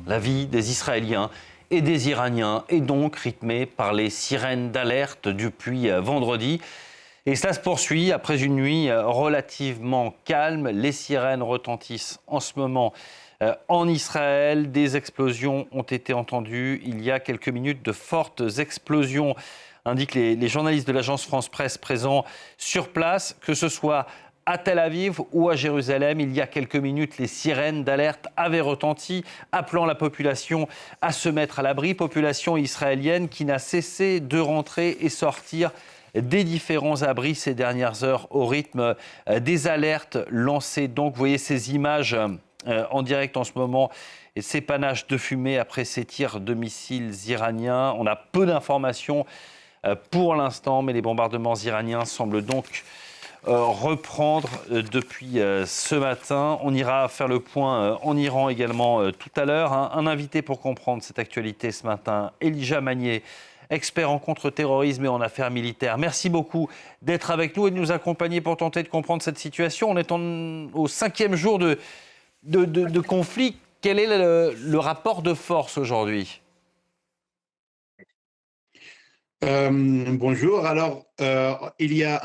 La vie des Israéliens et des Iraniens est donc rythmée par les sirènes d'alerte depuis vendredi. Et cela se poursuit après une nuit relativement calme. Les sirènes retentissent en ce moment en Israël. Des explosions ont été entendues il y a quelques minutes. De fortes explosions indiquent les journalistes de l'agence France-Presse présents sur place, que ce soit à Tel Aviv ou à Jérusalem. Il y a quelques minutes, les sirènes d'alerte avaient retenti, appelant la population à se mettre à l'abri. Population israélienne qui n'a cessé de rentrer et sortir des différents abris ces dernières heures au rythme des alertes lancées. Donc, vous voyez ces images en direct en ce moment et ces panaches de fumée après ces tirs de missiles iraniens. On a peu d'informations pour l'instant, mais les bombardements iraniens semblent donc reprendre depuis ce matin. On ira faire le point en Iran également tout à l'heure. Un invité pour comprendre cette actualité ce matin, Elijah Magnier, expert en contre-terrorisme et en affaires militaires. Merci beaucoup d'être avec nous et de nous accompagner pour tenter de comprendre cette situation. On est au 5e jour de conflit. Quel est le rapport de force aujourd'hui ? Bonjour. Alors, il y a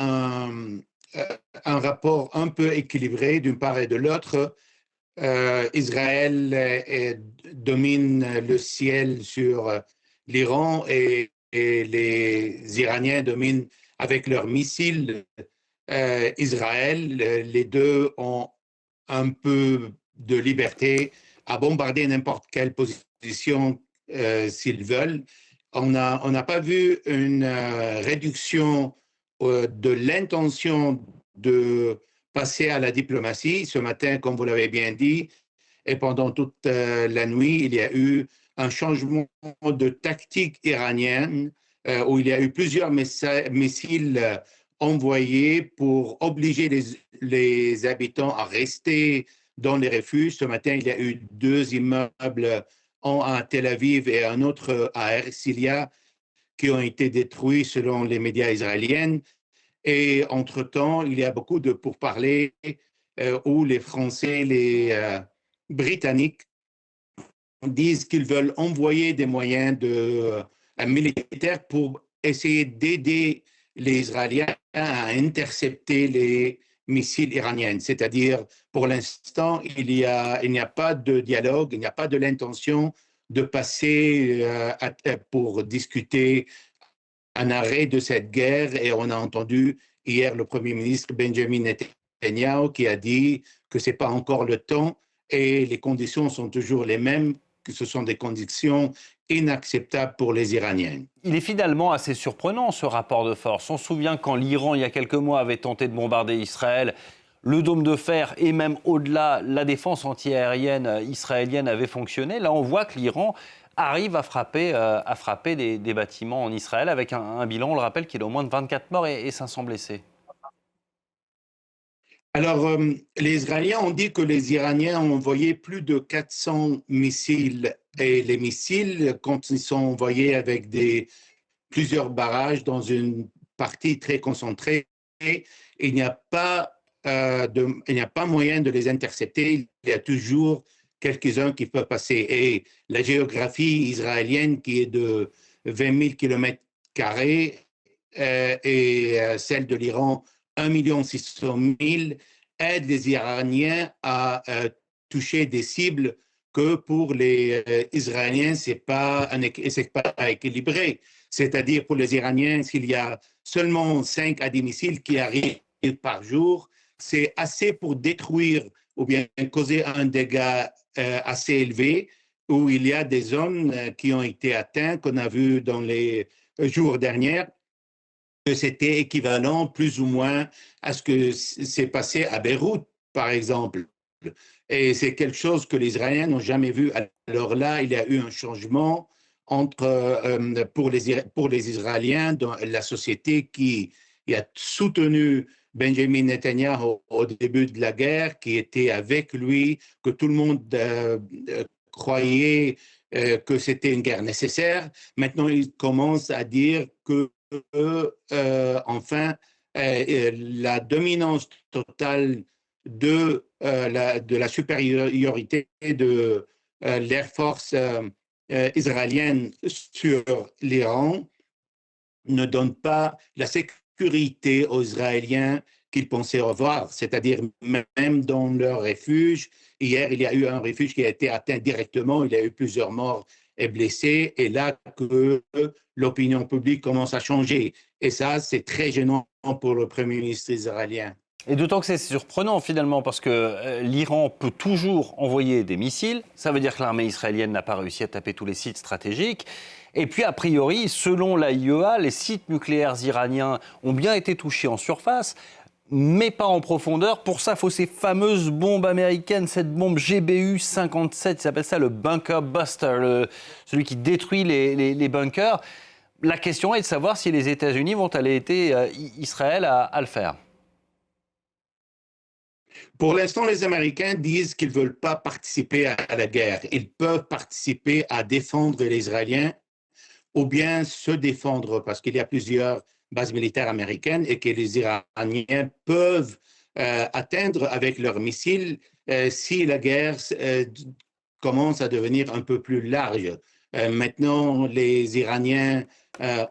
un rapport un peu équilibré d'une part et de l'autre. Israël domine le ciel sur l'Iran et les Iraniens dominent avec leurs missiles Israël. Les deux ont un peu de liberté à bombarder n'importe quelle position s'ils veulent. On n'a pas vu une réduction de l'intention de passer à la diplomatie. Ce matin, comme vous l'avez bien dit, et pendant toute la nuit, il y a eu un changement de tactique iranienne où il y a eu plusieurs missiles envoyés pour obliger les habitants à rester dans les refuges. Ce matin, il y a eu 2 immeubles, un à Tel Aviv et un autre à Ercilia, qui ont été détruits selon les médias israéliens. Et entre-temps, il y a beaucoup de pourparlers où les Français, les Britanniques disent qu'ils veulent envoyer des moyens militaires pour essayer d'aider les Israéliens à intercepter les missiles iraniens. C'est-à-dire, pour l'instant, il n'y a pas de dialogue, il n'y a pas de l'intention de passer pour discuter un arrêt de cette guerre. Et on a entendu hier le Premier ministre Benjamin Netanyahu qui a dit que ce n'est pas encore le temps et les conditions sont toujours les mêmes, que ce sont des conditions inacceptables pour les Iraniens. Il est finalement assez surprenant, ce rapport de force. On se souvient quand l'Iran, il y a quelques mois, avait tenté de bombarder Israël, le dôme de fer et même au-delà, la défense antiaérienne israélienne avait fonctionné. Là, on voit que l'Iran arrive à frapper des bâtiments en Israël avec un bilan, on le rappelle, qui est d'au moins de 24 morts et 500 blessés. Alors, les Israéliens ont dit que les Iraniens ont envoyé plus de 400 missiles. Et les missiles, quand ils sont envoyés avec plusieurs barrages dans une partie très concentrée, il n'y a pas, il n'y a pas moyen de les intercepter. Il y a toujours quelques-uns qui peuvent passer. Et la géographie israélienne, qui est de 20 000 km², et celle de l'Iran, 1,6 million, aide les Iraniens à toucher des cibles que pour les Israéliens, c'est pas équilibré. C'est-à-dire, pour les Iraniens, s'il y a seulement 5 à 10 missiles qui arrivent par jour, c'est assez pour détruire ou bien causer un dégât assez élevé, où il y a des zones qui ont été atteintes, qu'on a vu dans les jours derniers, que c'était équivalent plus ou moins à ce que s'est passé à Beyrouth, par exemple. Et c'est quelque chose que les Israéliens n'ont jamais vu. Alors là, il y a eu un changement pour les Israéliens dans la société qui a soutenu Benjamin Netanyahu au début de la guerre, qui était avec lui, que tout le monde croyait que c'était une guerre nécessaire. Maintenant, ils commencent à dire que enfin, la dominance totale de la supériorité l'Air Force israélienne sur l'Iran ne donne pas la sécurité aux Israéliens qu'ils pensaient avoir, c'est-à-dire même dans leur refuge. Hier, il y a eu un refuge qui a été atteint directement, il y a eu plusieurs morts et blessés, et là que l'opinion publique commence à changer. Et ça, c'est très gênant pour le Premier ministre israélien. Et d'autant que c'est surprenant finalement parce que l'Iran peut toujours envoyer des missiles. Ça veut dire que l'armée israélienne n'a pas réussi à taper tous les sites stratégiques. Et puis a priori, selon l'AIEA, les sites nucléaires iraniens ont bien été touchés en surface, mais pas en profondeur. Pour ça, il faut ces fameuses bombes américaines, cette bombe GBU-57, ils s'appelle ça le Bunker Buster, celui qui détruit les bunkers. La question est de savoir si les États-Unis vont aller aider Israël à le faire. Pour l'instant, les Américains disent qu'ils ne veulent pas participer à la guerre. Ils peuvent participer à défendre les Israéliens ou bien se défendre parce qu'il y a plusieurs bases militaires américaines et que les Iraniens peuvent atteindre avec leurs missiles si la guerre commence à devenir un peu plus large. Maintenant, les Iraniens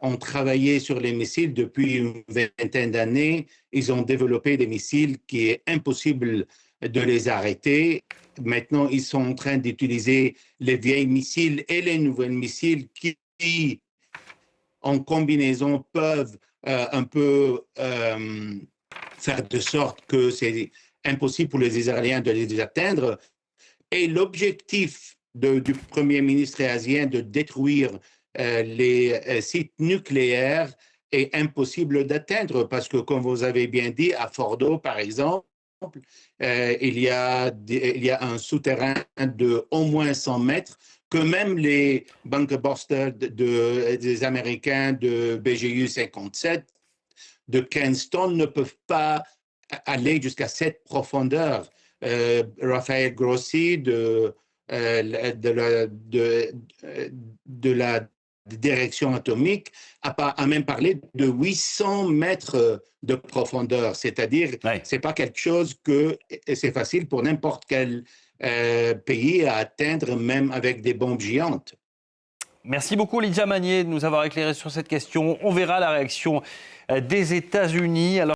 ont travaillé sur les missiles depuis une vingtaine d'années. Ils ont développé des missiles qui est impossible de les arrêter. Maintenant, ils sont en train d'utiliser les vieilles missiles et les nouvelles missiles qui, en combinaison, peuvent un peu faire de sorte que c'est impossible pour les Israéliens de les atteindre. Et l'objectif du Premier ministre israélien de détruire les sites nucléaires est impossible d'atteindre parce que, comme vous avez bien dit, à Fordo, par exemple, il y a un souterrain de au moins 100 mètres que même les bunker busters des Américains de BGU 57 de Kingston ne peuvent pas aller jusqu'à cette profondeur. Raphaël Grossi de la direction atomique a même parlé de 800 mètres de profondeur, c'est-à-dire c'est pas quelque chose que c'est facile pour n'importe quel pays à atteindre, même avec des bombes géantes. Merci beaucoup Lydia Magnier de nous avoir éclairé sur cette question. On verra la réaction des États-Unis. Alors